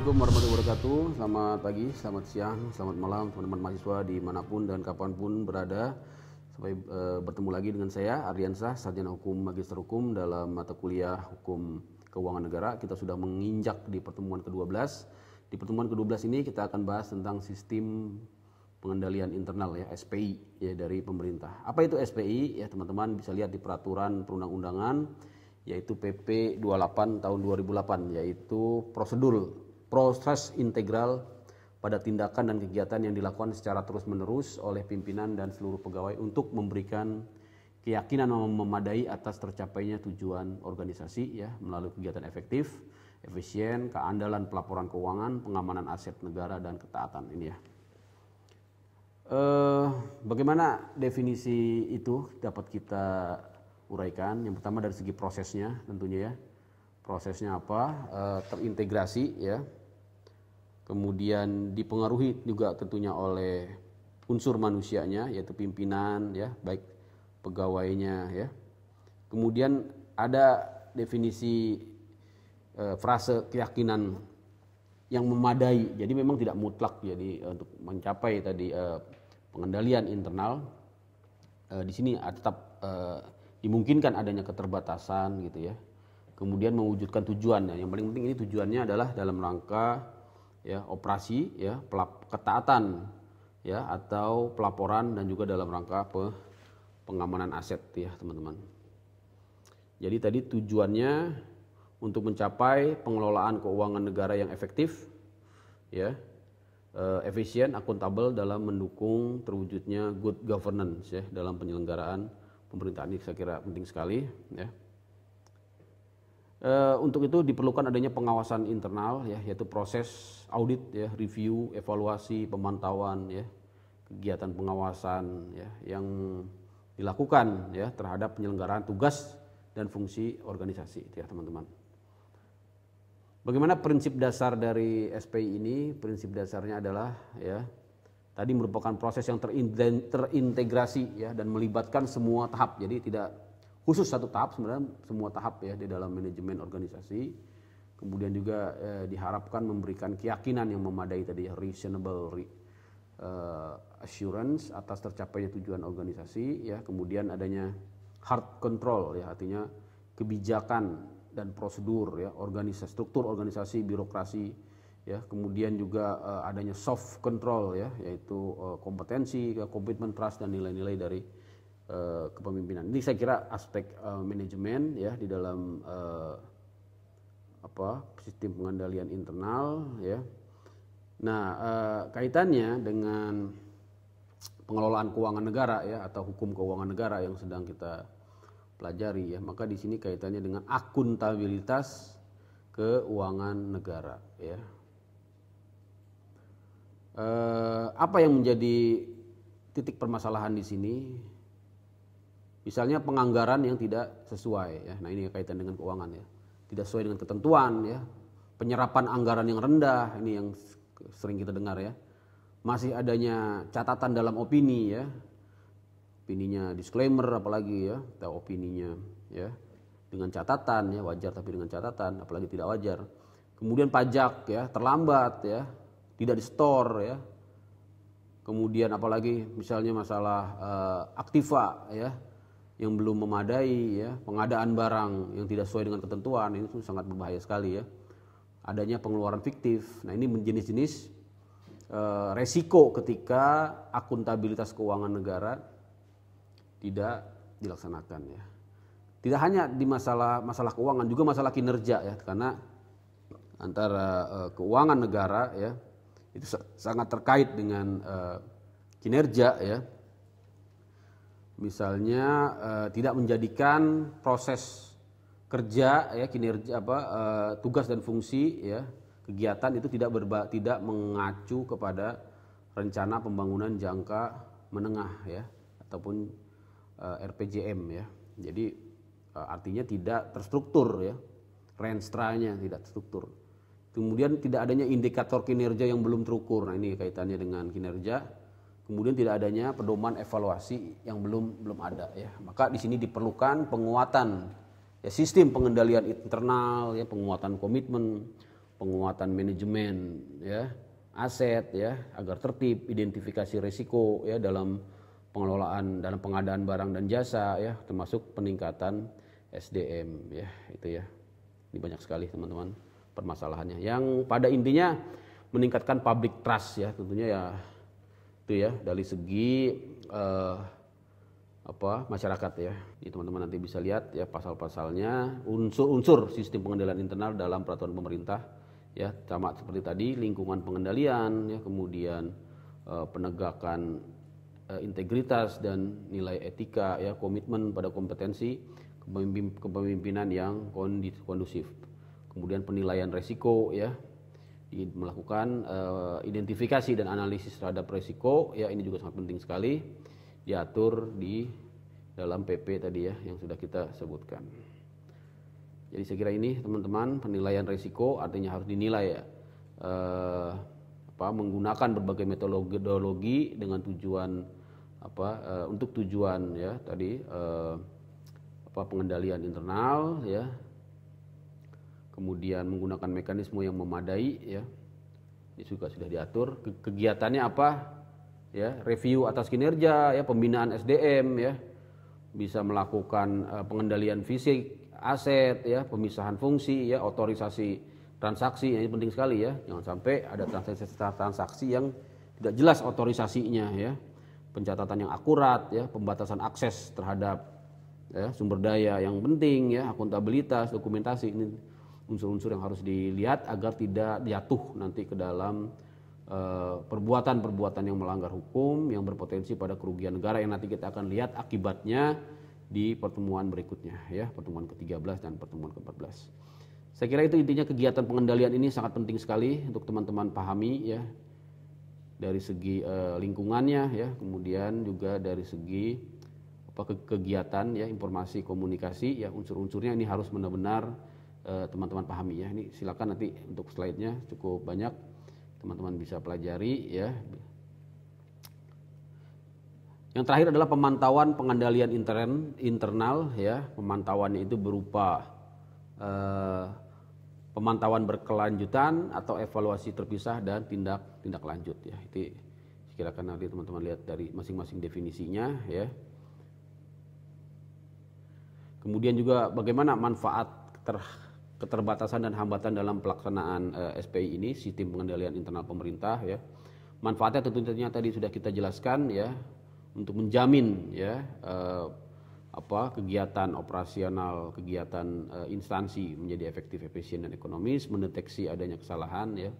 Assalamualaikum warahmatullahi wabarakatuh. Selamat pagi, selamat siang, selamat malam teman-teman mahasiswa dimanapun dan kapanpun berada. Sampai bertemu lagi dengan saya Ardiansyah, Sarjana Hukum Magister Hukum dalam mata kuliah Hukum Keuangan Negara. Kita sudah menginjak di pertemuan ke-12. Di pertemuan ke-12 ini kita akan bahas tentang sistem pengendalian internal ya, SPI ya, dari pemerintah. Apa itu SPI? Ya teman-teman bisa lihat di peraturan perundang-undangan, yaitu PP 28 tahun 2008, yaitu proses integral pada tindakan dan kegiatan yang dilakukan secara terus-menerus oleh pimpinan dan seluruh pegawai untuk memberikan keyakinan memadai atas tercapainya tujuan organisasi ya, melalui kegiatan efektif, efisien, keandalan pelaporan keuangan, pengamanan aset negara, dan ketaatan ini ya. Bagaimana definisi itu dapat kita uraikan? Yang pertama dari segi prosesnya tentunya ya. Prosesnya apa? Terintegrasi ya. Kemudian dipengaruhi juga tentunya oleh unsur manusianya, yaitu pimpinan ya, baik pegawainya ya. Kemudian ada definisi frase keyakinan yang memadai. Jadi memang tidak mutlak jadi untuk mencapai tadi pengendalian internal. Di sini tetap dimungkinkan adanya keterbatasan gitu ya. Kemudian mewujudkan tujuan. Yang paling penting ini tujuannya adalah dalam rangka ya operasi ya, ketaatan ya, atau pelaporan, dan juga dalam rangka pengamanan aset ya teman-teman. Jadi tadi tujuannya untuk mencapai pengelolaan keuangan negara yang efektif ya, efisien, akuntabel dalam mendukung terwujudnya good governance ya dalam penyelenggaraan pemerintahan. Ini saya kira penting sekali ya. Untuk itu diperlukan adanya pengawasan internal ya, yaitu proses audit ya, review, evaluasi, pemantauan ya, kegiatan pengawasan ya yang dilakukan ya terhadap penyelenggaraan tugas dan fungsi organisasi ya teman-teman. Bagaimana prinsip dasar dari SPI ini? Prinsip dasarnya adalah ya tadi merupakan proses yang terintegrasi ya dan melibatkan semua tahap. Jadi tidak khusus satu tahap, sebenarnya semua tahap ya di dalam manajemen organisasi. Kemudian juga diharapkan memberikan keyakinan yang memadai tadi ya, reasonable assurance atas tercapainya tujuan organisasi ya. Kemudian adanya hard control ya, artinya kebijakan dan prosedur ya, struktur organisasi, birokrasi ya. Kemudian juga adanya soft control ya, yaitu kompetensi, komitmen, trust, dan nilai-nilai dari kepemimpinan. Ini saya kira aspek manajemen ya di dalam sistem pengendalian internal ya. Nah, kaitannya dengan pengelolaan keuangan negara ya, atau hukum keuangan negara yang sedang kita pelajari ya, maka di sini kaitannya dengan akuntabilitas keuangan negara ya. Apa yang menjadi titik permasalahan di sini? Misalnya penganggaran yang tidak sesuai ya. Nah, ini kaitan dengan keuangan ya. Tidak sesuai dengan ketentuan ya. Penyerapan anggaran yang rendah, ini yang sering kita dengar ya. Masih adanya catatan dalam opini ya. Opininya disclaimer apalagi ya, atau opininya ya dengan catatan ya, wajar tapi dengan catatan, apalagi tidak wajar. Kemudian pajak ya terlambat ya, tidak di-store ya. Kemudian apalagi misalnya masalah aktiva ya yang belum memadai ya, pengadaan barang yang tidak sesuai dengan ketentuan, ini tuh sangat berbahaya sekali ya. Adanya pengeluaran fiktif. Nah, ini jenis-jenis resiko ketika akuntabilitas keuangan negara tidak dilaksanakan ya. Tidak hanya di masalah keuangan, juga masalah kinerja ya, karena antara keuangan negara ya itu sangat terkait dengan kinerja ya. Misalnya tidak menjadikan proses kerja ya, kinerja tugas dan fungsi ya, kegiatan itu tidak mengacu kepada rencana pembangunan jangka menengah ya, ataupun RPJM ya. Jadi artinya tidak terstruktur ya, renstranya tidak terstruktur. Kemudian tidak adanya indikator kinerja yang belum terukur. Nah, ini kaitannya dengan kinerja. Kemudian tidak adanya pedoman evaluasi yang belum ada ya. Maka di sini diperlukan penguatan ya, sistem pengendalian internal ya, penguatan komitmen, penguatan manajemen ya, aset ya, agar tertib, identifikasi risiko ya dalam pengelolaan, dalam pengadaan barang dan jasa ya, termasuk peningkatan SDM ya, itu ya. Ini banyak sekali teman-teman permasalahannya. Yang pada intinya meningkatkan public trust ya, tentunya ya itu ya dari segi masyarakat ya. Ini teman-teman nanti bisa lihat ya pasal-pasalnya, unsur-unsur sistem pengendalian internal dalam peraturan pemerintah ya, sama seperti tadi lingkungan pengendalian ya, kemudian penegakan integritas dan nilai etika ya, komitmen pada kompetensi kepemimpinan yang kondusif. Kemudian penilaian resiko ya, melakukan identifikasi dan analisis terhadap resiko ya, ini juga sangat penting sekali diatur di dalam PP tadi ya yang sudah kita sebutkan. Jadi saya kira ini teman-teman, penilaian resiko artinya harus dinilai ya, menggunakan berbagai metodologi dengan tujuan untuk tujuan ya tadi pengendalian internal ya, kemudian menggunakan mekanisme yang memadai ya, ini juga sudah diatur. Kegiatannya apa ya, review atas kinerja ya, pembinaan SDM ya, bisa melakukan pengendalian fisik aset ya, pemisahan fungsi ya, otorisasi transaksi, ini penting sekali ya, jangan sampai ada transaksi yang tidak jelas otorisasinya ya, pencatatan yang akurat ya, pembatasan akses terhadap ya, sumber daya yang penting ya, akuntabilitas, dokumentasi, ini unsur-unsur yang harus dilihat agar tidak jatuh nanti ke dalam perbuatan-perbuatan yang melanggar hukum yang berpotensi pada kerugian negara yang nanti kita akan lihat akibatnya di pertemuan berikutnya ya, pertemuan ke-13 dan pertemuan ke-14. Saya kira itu intinya, kegiatan pengendalian ini sangat penting sekali untuk teman-teman pahami ya, dari segi lingkungannya ya, kemudian juga dari segi kegiatan ya, informasi komunikasi ya, unsur-unsurnya ini harus benar-benar teman-teman pahami ya. Ini silakan nanti untuk slide-nya cukup banyak, teman-teman bisa pelajari ya. Yang terakhir adalah pemantauan pengendalian internal ya. Pemantauannya itu berupa pemantauan berkelanjutan atau evaluasi terpisah dan tindak lanjut ya. Itu silakan nanti teman-teman lihat dari masing-masing definisinya ya. Kemudian juga bagaimana manfaat keterbatasan dan hambatan dalam pelaksanaan SPI ini, sistem pengendalian internal pemerintah ya. Manfaatnya tentunya tadi sudah kita jelaskan ya, untuk menjamin ya kegiatan operasional, kegiatan instansi menjadi efektif, efisien dan ekonomis, mendeteksi adanya kesalahan ya,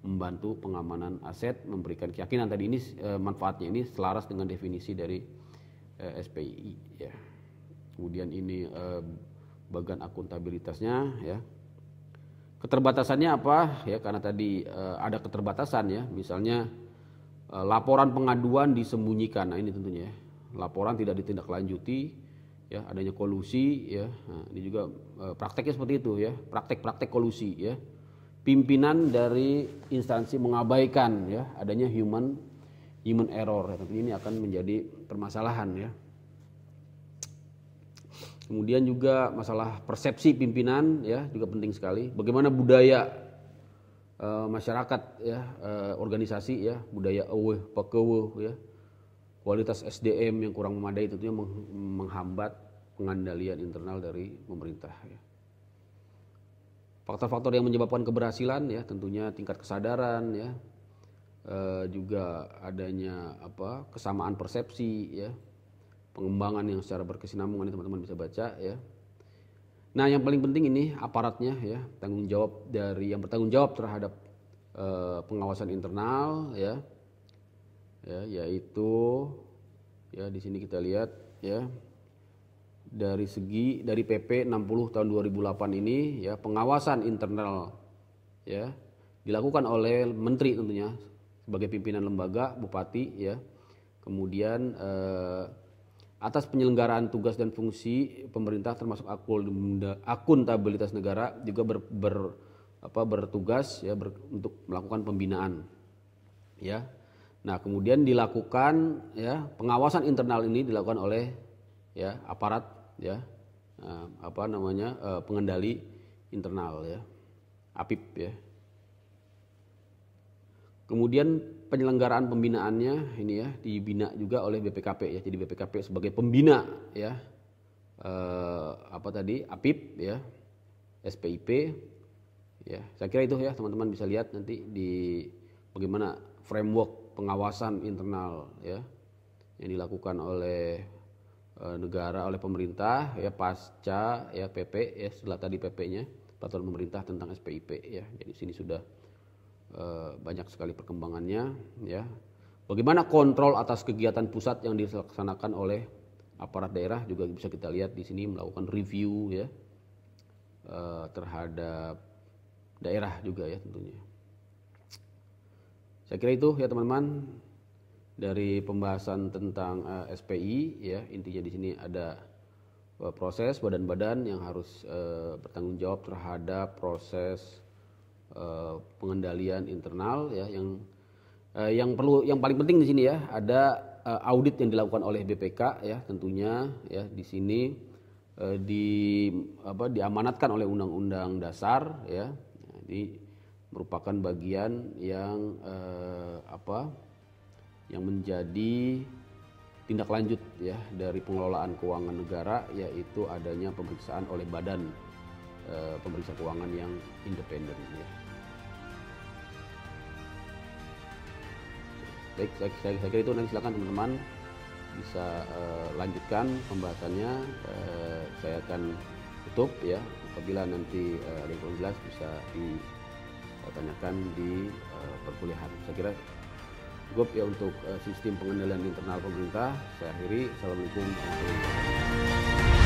membantu pengamanan aset, memberikan keyakinan. Tadi ini manfaatnya ini selaras dengan definisi dari SPI ya. Kemudian ini bagian akuntabilitasnya ya. Keterbatasannya apa ya, karena tadi ada keterbatasan ya, misalnya laporan pengaduan disembunyikan. Nah ini tentunya ya, laporan tidak ditindaklanjuti ya, adanya kolusi ya. Nah, ini juga prakteknya seperti itu ya, praktek-praktek kolusi ya. Pimpinan dari instansi mengabaikan ya, adanya human error ya, tentunya ini akan menjadi permasalahan ya. Kemudian juga masalah persepsi pimpinan ya, juga penting sekali. Bagaimana budaya masyarakat ya, organisasi ya, budaya eueuh pakeueuh ya. Kualitas SDM yang kurang memadai tentunya menghambat pengendalian internal dari pemerintah ya. Faktor-faktor yang menyebabkan keberhasilan ya, tentunya tingkat kesadaran ya, juga adanya kesamaan persepsi ya, pengembangan yang secara berkesinambungan, ini teman-teman bisa baca ya. Nah yang paling penting ini aparatnya ya, tanggung jawab dari yang bertanggung jawab terhadap pengawasan internal ya, yaitu ya di sini kita lihat ya, dari PP 60 tahun 2008 ini ya, pengawasan internal ya dilakukan oleh menteri tentunya sebagai pimpinan lembaga, bupati ya. Kemudian atas penyelenggaraan tugas dan fungsi pemerintah termasuk akuntabilitas negara juga bertugas ya, untuk melakukan pembinaan ya. Nah kemudian dilakukan ya, pengawasan internal ini dilakukan oleh ya aparat ya, pengendali internal ya, APIP ya. Kemudian penyelenggaraan pembinaannya ini ya dibina juga oleh BPKP ya. Jadi BPKP sebagai pembina ya APIP ya, SPIP ya. Saya kira itu ya teman-teman bisa lihat nanti di bagaimana framework pengawasan internal ya yang dilakukan oleh negara, oleh pemerintah ya pasca ya PP ya, setelah tadi PP-nya peraturan pemerintah tentang SPIP ya. Jadi sini sudah banyak sekali perkembangannya ya. Bagaimana kontrol atas kegiatan pusat yang dilaksanakan oleh aparat daerah juga bisa kita lihat di sini, melakukan review ya terhadap daerah juga ya tentunya. Saya kira itu ya teman-teman dari pembahasan tentang SPI ya. Intinya di sini ada proses badan-badan yang harus bertanggung jawab terhadap proses pengendalian internal ya, yang paling penting di sini ya ada audit yang dilakukan oleh BPK ya tentunya ya. Di sini diamanatkan oleh Undang-Undang Dasar ya. Ini merupakan bagian yang yang menjadi tindak lanjut ya dari pengelolaan keuangan negara, yaitu adanya pemeriksaan oleh badan pemeriksa keuangan yang independen ya. Baik, saya kira itu, nanti silakan teman-teman bisa lanjutkan pembahasannya. Saya akan tutup ya, apabila nanti ada yang kurang jelas bisa ditanyakan di perkuliahan. Saya kira cukup ya untuk sistem pengendalian internal pemerintah. Saya akhiri. Assalamualaikum warahmatullahi wabarakatuh.